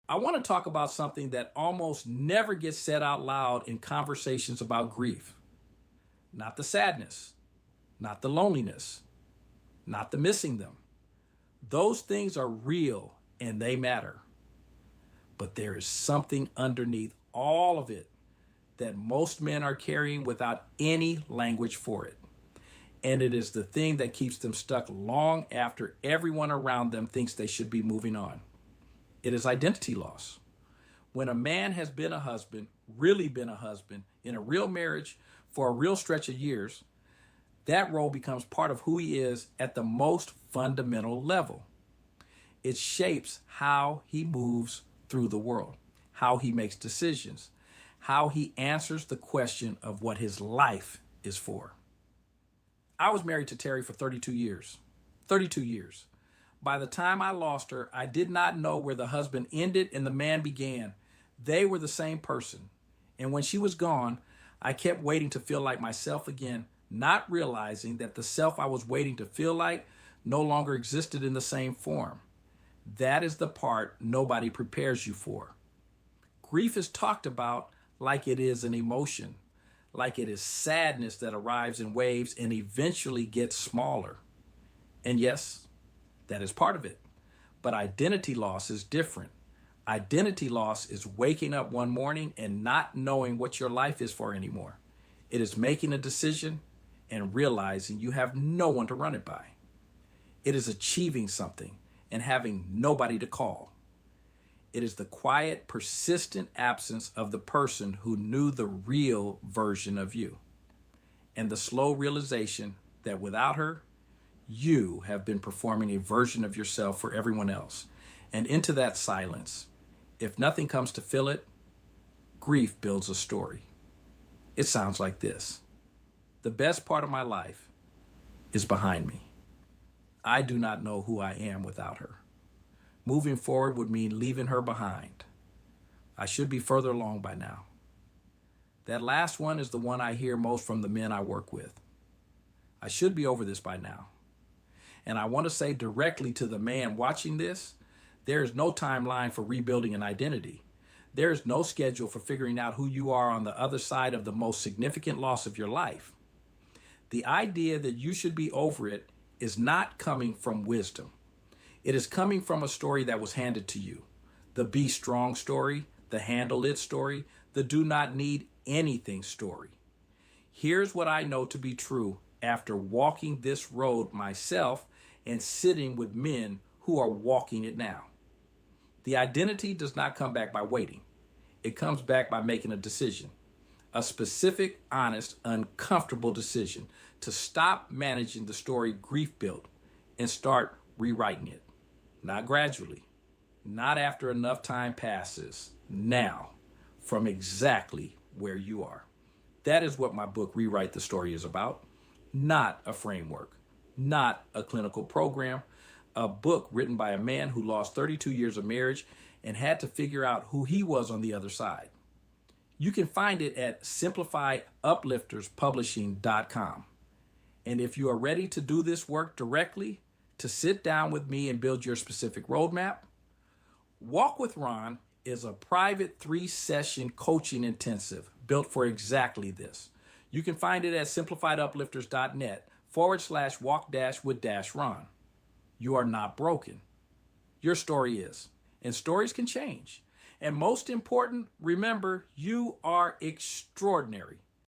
I want to talk about something that almost never gets said out loud in conversations about grief. Not the sadness, not the loneliness, not the missing them. Those things are real and they matter. But there is something underneath all of it that most men are carrying without any language for it. And it is the thing that keeps them stuck long after everyone around them thinks they should be moving on. It is identity loss. When a man has been a husband, really been a husband, in a real marriage for a real stretch of years, that role becomes part of who he is at the most fundamental level. It shapes how he moves through the world, how he makes decisions, how he answers the question of what his life is for. I was married to Terry for 32 years. 32 years. By the time I lost her, I did not know where the husband ended and the man began. They were the same person. And when she was gone, I kept waiting to feel like myself again, not realizing that the self I was waiting to feel like no longer existed in the same form. That is the part nobody prepares you for. Grief is talked about like it is an emotion, like it is sadness that arrives in waves and eventually gets smaller. And yes, that is part of it. But identity loss is different. Identity loss is waking up one morning and not knowing what your life is for anymore. It is making a decision and realizing you have no one to run it by. It is achieving something and having nobody to call. It is the quiet, persistent absence of the person who knew the real version of you, and the slow realization that without her, you have been performing a version of yourself for everyone else. And into that silence, if nothing comes to fill it, grief builds a story. It sounds like this. The best part of my life is behind me. I do not know who I am without her. Moving forward would mean leaving her behind. I should be further along by now. That last one is the one I hear most from the men I work with. I should be over this by now. And I want to say directly to the man watching this, there is no timeline for rebuilding an identity. There is no schedule for figuring out who you are on the other side of the most significant loss of your life. The idea that you should be over it is not coming from wisdom. It is coming from a story that was handed to you. The be strong story, the handle it story, the do not need anything story. Here's what I know to be true after walking this road myself and sitting with men who are walking it now. The identity does not come back by waiting. It comes back by making a decision. A specific, honest, uncomfortable decision to stop managing the story grief built and start rewriting it. Not gradually, not after enough time passes, now, from exactly where you are. That is what my book, Rewrite the Story, is about. Not a framework, not a clinical program, a book written by a man who lost 32 years of marriage and had to figure out who he was on the other side. You can find it at simplifiedupplifterspublishing.com. And if you are ready to do this work directly, to sit down with me and build your specific roadmap, Walk with Ron is a private 3-session coaching intensive built for exactly this. You can find it at simplifieduplifters.net/walk-with-Ron. You are not broken. Your story is. And stories can change. And most important, remember, you are extraordinary.